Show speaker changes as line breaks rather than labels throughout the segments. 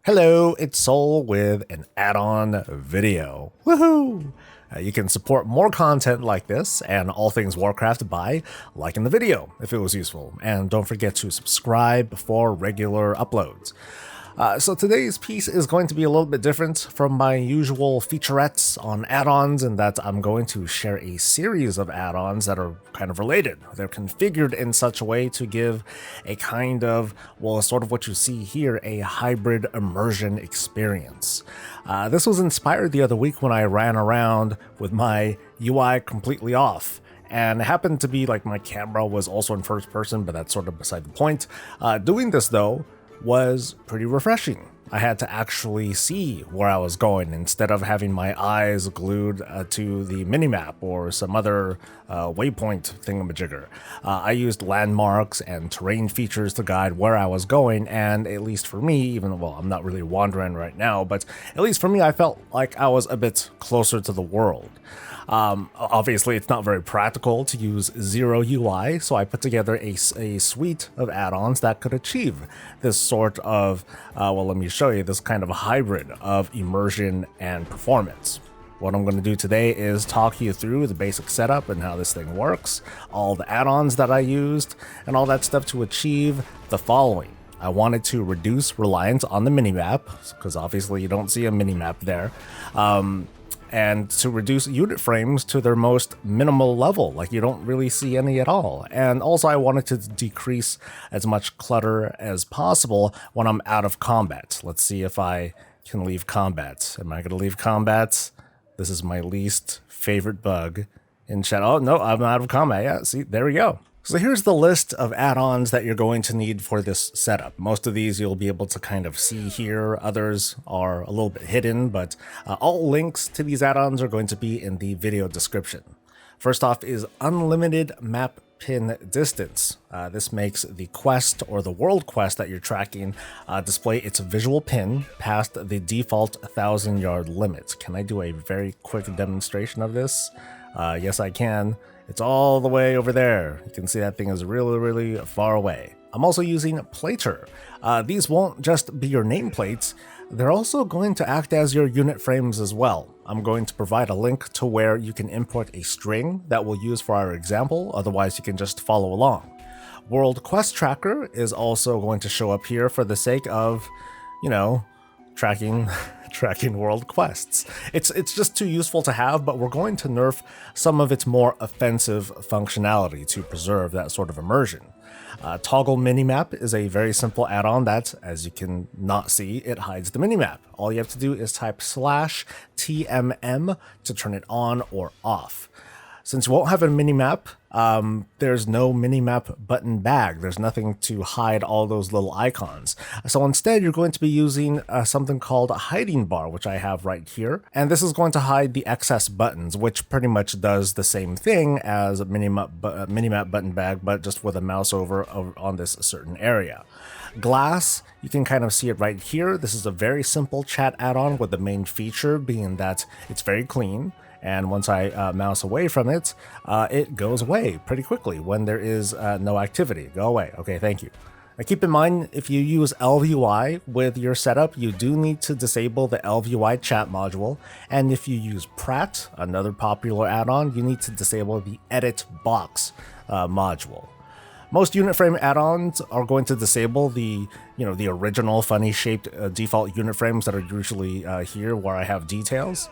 Hello, it's Soul with an add-on video. Woohoo! You can support more content like this and all things Warcraft by liking the video if it was useful, and don't forget to subscribe for regular uploads. So today's piece is going to be a little bit different from my usual featurettes on add-ons in that I'm going to share a series of add-ons that are kind of related. They're configured in such a way to give a kind of, well, sort of what you see here, a hybrid immersion experience. This was inspired the other week when I ran around with my UI completely off. And it happened to be like my camera was also in first person, but that's sort of beside the point. Doing this though was pretty refreshing. I had to actually see where I was going instead of having my eyes glued to the minimap or some other waypoint thingamajigger. I used landmarks and terrain features to guide where I was going, and at least for me, even though I'm not really wandering right now, but at least for me, I felt like I was a bit closer to the world. Obviously, it's not very practical to use zero UI, so I put together a suite of add-ons that could achieve this sort of, well, let me show you, this kind of hybrid of immersion and performance. What I'm going to do today is talk you through the basic setup and how this thing works, all the add-ons that I used, and all that stuff to achieve the following. I wanted to reduce reliance on the minimap, because obviously you don't see a minimap there. And to reduce unit frames to their most minimal level, like you don't really see any at all. And also I wanted to decrease as much clutter as possible when I'm out of combat. Let's see if I can leave combat. Am I going to leave combat? This is my least favorite bug in Shadow. Oh, no, I'm out of combat. Yeah, see, there we go. So here's the list of add-ons that you're going to need for this setup. Most of these you'll be able to kind of see here. Others are a little bit hidden, but all links to these add-ons are going to be in the video description. First off is unlimited map pin distance. This makes the quest or the world quest that you're tracking display its visual pin past the default 1,000-yard limit. Can I do a very quick demonstration of this? Yes, I can. It's all the way over there. You can see that thing is really, really far away. I'm also using Plater. These won't just be your nameplates, they're also going to act as your unit frames as well. I'm going to provide a link to where you can import a string that we'll use for our example, otherwise you can just follow along. World Quest Tracker is also going to show up here for the sake of, you know, tracking world quests. It's just too useful to have, but we're going to nerf some of its more offensive functionality to preserve that sort of immersion. Toggle minimap is a very simple add-on that, as you can not see, it hides the minimap. All you have to do is type /TMM to turn it on or off. Since you won't have a minimap, there's no minimap button bag. There's nothing to hide all those little icons. So instead, you're going to be using something called a hiding bar, which I have right here. And this is going to hide the excess buttons, which pretty much does the same thing as a minimap button bag, but just with a mouse over on this certain area. Glass, you can kind of see it right here. This is a very simple chat add-on with the main feature being that it's very clean. And once I mouse away from it, it goes away pretty quickly when there is no activity. Go away. Okay, thank you. Now keep in mind, if you use LVUI with your setup, you do need to disable the LVUI chat module. And if you use Prat, another popular add-on, you need to disable the edit box module. Most unit frame add-ons are going to disable the original funny shaped default unit frames that are usually here where I have details.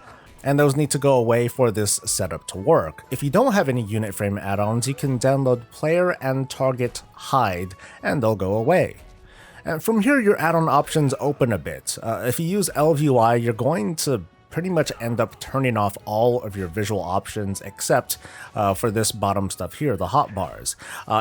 And those need to go away for this setup to work. If you don't have any unit frame add-ons, you can download Player and Target Hide, and they'll go away. And from here, your add-on options open a bit. If you use LVUI, you're going to pretty much end up turning off all of your visual options except for this bottom stuff here, the hotbars.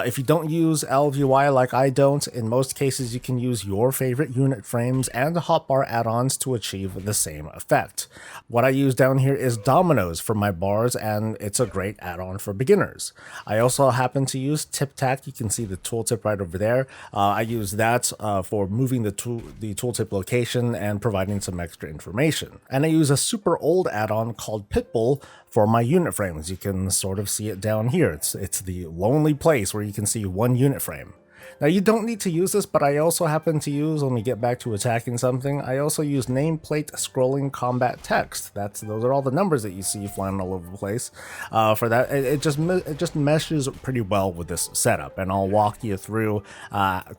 If you don't use LVUI like I don't, in most cases you can use your favorite unit frames and hotbar add-ons to achieve the same effect. What I use down here is dominoes for my bars, and it's a great add-on for beginners. I also happen to use TipTac. You can see the tooltip right over there. I use that for moving the tooltip location and providing some extra information. And I use a super old add-on called Pitbull for my unit frames. You can sort of see it down here. It's the lonely place where you can see one unit frame. Now you don't need to use this, but I also happen to use, when we get back to attacking something, I also use nameplate scrolling combat text. Those are all the numbers that you see flying all over the place. For that, it just meshes pretty well with this setup, and I'll walk you through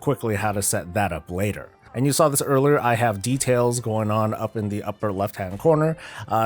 quickly how to set that up later. And you saw this earlier, I have details going on up in the upper left-hand corner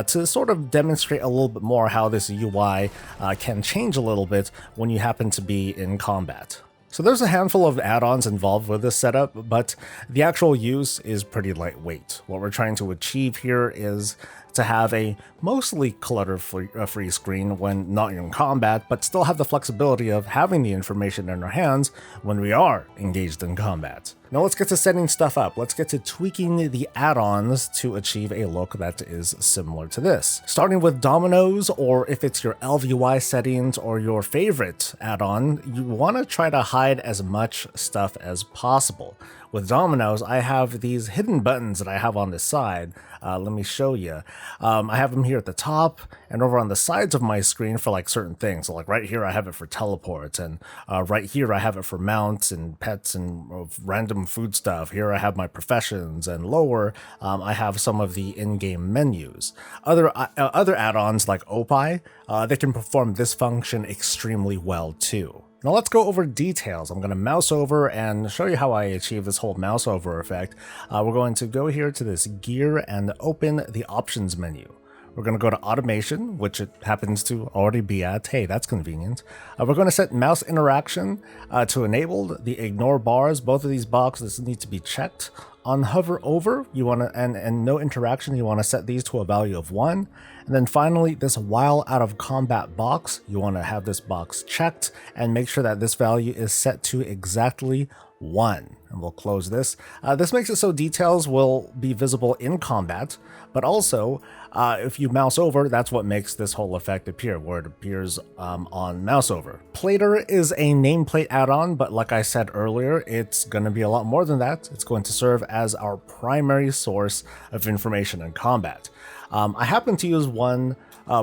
to sort of demonstrate a little bit more how this UI can change a little bit when you happen to be in combat. So there's a handful of add-ons involved with this setup, but the actual use is pretty lightweight. What we're trying to achieve here is to have a mostly clutter-free screen when not in combat, but still have the flexibility of having the information in our hands when we are engaged in combat. Now let's get to setting stuff up. Let's get to tweaking the add-ons to achieve a look that is similar to this. Starting with dominoes, or if it's your LVUI settings or your favorite add-on, you want to try to hide as much stuff as possible. With dominoes, I have these hidden buttons that I have on the side. Let me show you. I have them here at the top and over on the sides of my screen for like certain things. So like right here, I have it for teleports, and right here, I have it for mounts and pets and random food stuff. Here I have my professions, and lower, I have some of the in-game menus. Other add-ons like OPI, they can perform this function extremely well too. Now let's go over details. I'm going to mouse over and show you how I achieve this whole mouse over effect. We're going to go here to this gear and open the options menu. We're going to go to automation, which it happens to already be at. Hey, that's convenient. We're going to set mouse interaction to enabled. The ignore bars, both of these boxes need to be checked. On hover over, you want to, and no interaction, you want to set these to a value of 1. And then finally, this while out of combat box, you want to have this box checked and make sure that this value is set to exactly 1. And we'll close this. This makes it so details will be visible in combat, but also if you mouse over, that's what makes this whole effect appear, where it appears on mouse over. Plater is a nameplate add-on, but like I said earlier, it's going to be a lot more than that. It's going to serve as our primary source of information in combat. I happen to use one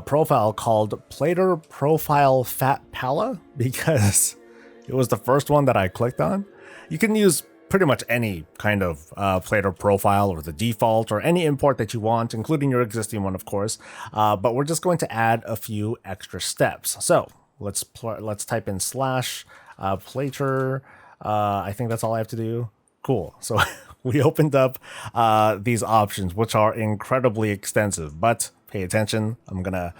profile called Plater Profile Fat Pala because it was the first one that I clicked on. You can use pretty much any kind of Plater profile or the default or any import that you want, including your existing one, of course. But we're just going to add a few extra steps. So let's type in / Plater. I think that's all I have to do. Cool. So we opened up these options, which are incredibly extensive, but pay attention. I'm gonna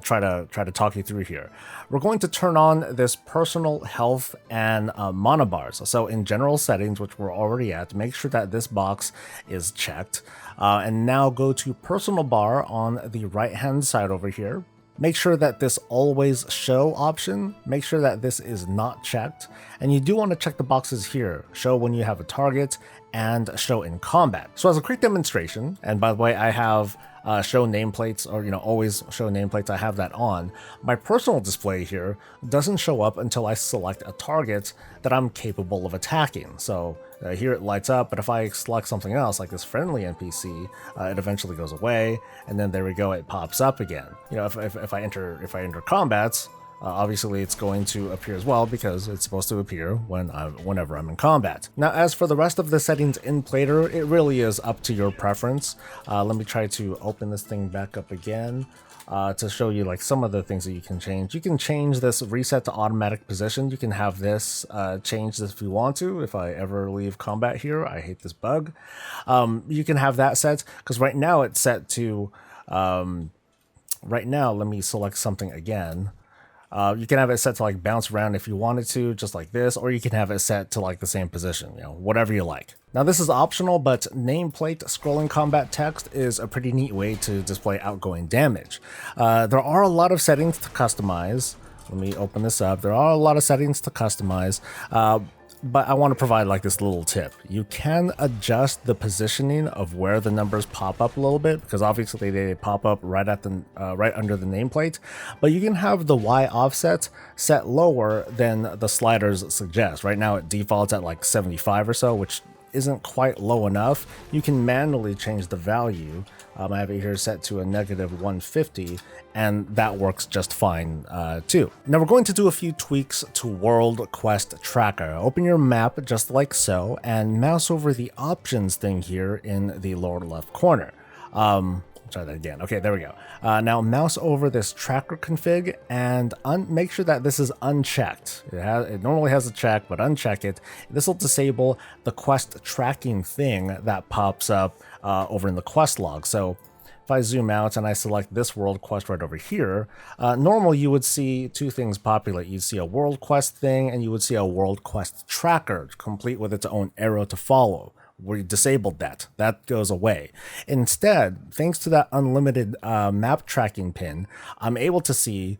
try to talk you through here. We're going to turn on this personal health and mana bars. So in general settings, which we're already at, make sure that this box is checked. And now go to personal bar on the right hand side over here. Make sure that this always show option, make sure that this is not checked. And you do want to check the boxes here, show when you have a target and show in combat. So as a quick demonstration, and by the way, I have show nameplates, or always show nameplates, I have that on. My personal display here doesn't show up until I select a target that I'm capable of attacking. So here it lights up, but if I select something else like this friendly NPC, it eventually goes away, and then there we go, it pops up again. If I enter combats, obviously it's going to appear as well because it's supposed to appear whenever I'm in combat. Now, as for the rest of the settings in Plater, it really is up to your preference. Let me try to open this thing back up again to show you like some of the things that you can change. You can change this reset to automatic position. You can have this change this if you want to. If I ever leave combat here, I hate this bug. You can have that set because right now it's set to, right now, let me select something again. You can have it set to like bounce around if you wanted to, just like this, or you can have it set to like the same position, whatever you like. Now this is optional, but nameplate scrolling combat text is a pretty neat way to display outgoing damage. There are a lot of settings to customize. Let me open this up. There are a lot of settings to customize. But I want to provide like this little tip. You can adjust the positioning of where the numbers pop up a little bit, because obviously they pop up right at the right under the nameplate. But you can have the Y offset set lower than the sliders suggest. Right now it defaults at like 75 or so, which isn't quite low enough. You can manually change the value I have it here set to a -150, and that works just fine too. Now we're going to do a few tweaks to World Quest Tracker. Open your map just like so, and mouse over the options thing here in the lower left corner. Try that again. Okay, there we go. Now mouse over this tracker config and make sure that this is unchecked. It normally has a check, but uncheck it. This will disable the quest tracking thing that pops up over in the quest log. So if I zoom out and I select this world quest right over here, normally you would see two things populate. You'd see a world quest thing and you would see a world quest tracker complete with its own arrow to follow. We disabled that. That goes away. Instead, thanks to that unlimited map tracking pin, I'm able to see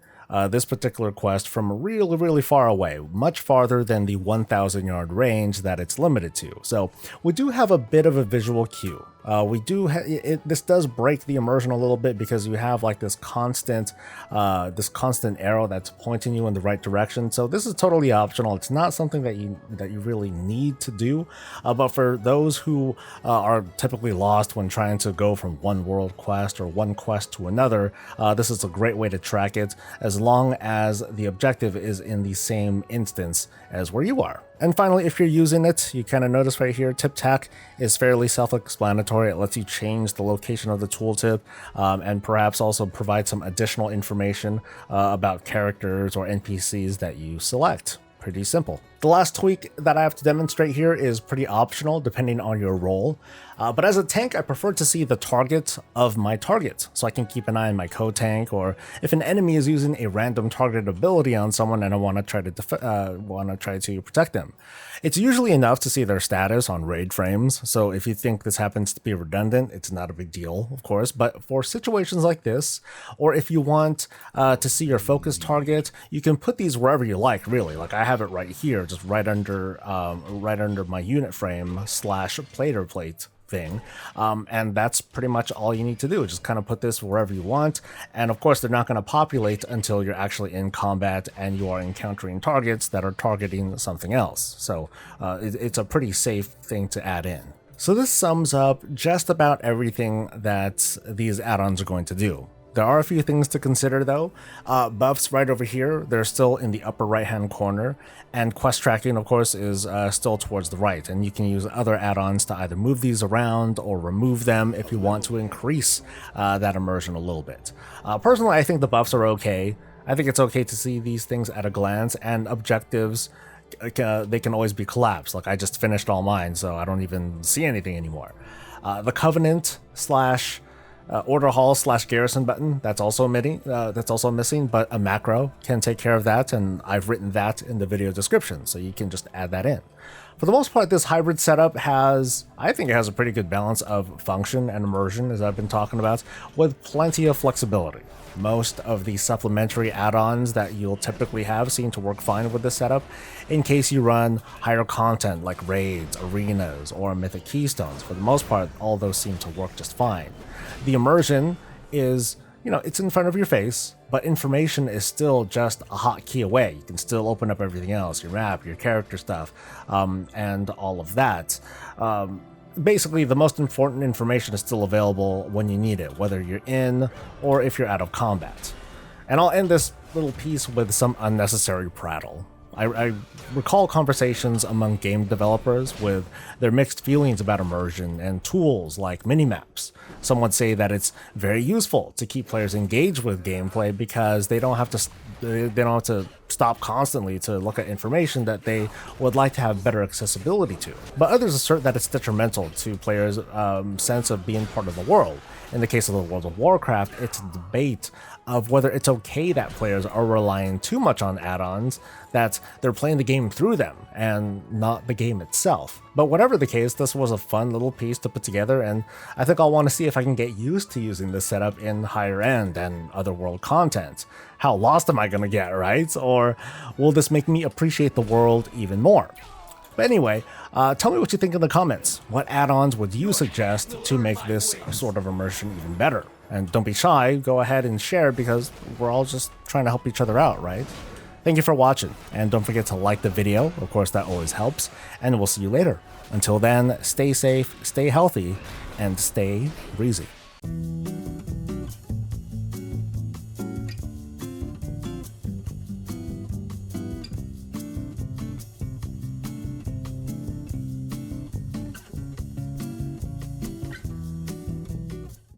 this particular quest from really, really far away, much farther than the 1,000 yard range that it's limited to. So we do have a bit of a visual cue. This does break the immersion a little bit because you have like this constant arrow that's pointing you in the right direction. So this is totally optional. It's not something that you really need to do. But for those who are typically lost when trying to go from one world quest or one quest to another, this is a great way to track it as long as the objective is in the same instance as where you are. And finally, if you're using it, you kind of notice right here, TipTac is fairly self-explanatory. It lets you change the location of the tooltip and perhaps also provide some additional information about characters or NPCs that you select. Pretty simple. The last tweak that I have to demonstrate here is pretty optional depending on your role. But as a tank, I prefer to see the target of my target, so I can keep an eye on my co-tank, or if an enemy is using a random targeted ability on someone and I want to try to protect them. It's usually enough to see their status on raid frames, so if you think this happens to be redundant, it's not a big deal, of course. But for situations like this, or if you want to see your focus target, you can put these wherever you like, really. Like I have it right here, just right under my unit frame / plater plate thing, and that's pretty much all you need to do. Just kind of put this wherever you want, and of course they're not going to populate until you're actually in combat and you are encountering targets that are targeting something else. So it's a pretty safe thing to add in. So this sums up just about everything that these add-ons are going to do. There are a few things to consider though. Buffs right over here, they're still in the upper right hand corner, and quest tracking of course is still towards the right, and you can use other add-ons to either move these around or remove them if you want to increase that immersion a little bit. Personally, I think the buffs are okay. I think it's okay to see these things at a glance, and objectives, they can always be collapsed. Like I just finished all mine, so I don't even see anything anymore. The Covenant / Order Hall / Garrison button, that's also missing, but a macro can take care of that, and I've written that in the video description, so you can just add that in. For the most part, this hybrid setup I think it has a pretty good balance of function and immersion, as I've been talking about, with plenty of flexibility. Most of the supplementary add-ons that you'll typically have seem to work fine with this setup in case you run higher content like raids, arenas, or mythic keystones. For the most part, all those seem to work just fine. The immersion is, it's in front of your face, but information is still just a hotkey away. You can still open up everything else, your map, your character stuff, and all of that. Basically, the most important information is still available when you need it, whether you're in or if you're out of combat. And I'll end this little piece with some unnecessary prattle. I recall conversations among game developers with their mixed feelings about immersion and tools like minimaps. Some would say that it's very useful to keep players engaged with gameplay because they don't have to stop constantly to look at information that they would like to have better accessibility to. But others assert that it's detrimental to players' sense of being part of the world. In the case of the World of Warcraft, it's a debate of whether it's okay that players are relying too much on add-ons, that they're playing the game through them and not the game itself. But whatever the case, this was a fun little piece to put together, and I think I'll want to see if I can get used to using this setup in higher end and otherworld content. How lost am I going to get, right? Or will this make me appreciate the world even more? But anyway, tell me what you think in the comments. What add-ons would you suggest to make this sort of immersion even better? And don't be shy, go ahead and share, because we're all just trying to help each other out, right? Thank you for watching, and don't forget to like the video, of course that always helps, and we'll see you later. Until then, stay safe, stay healthy, and stay breezy.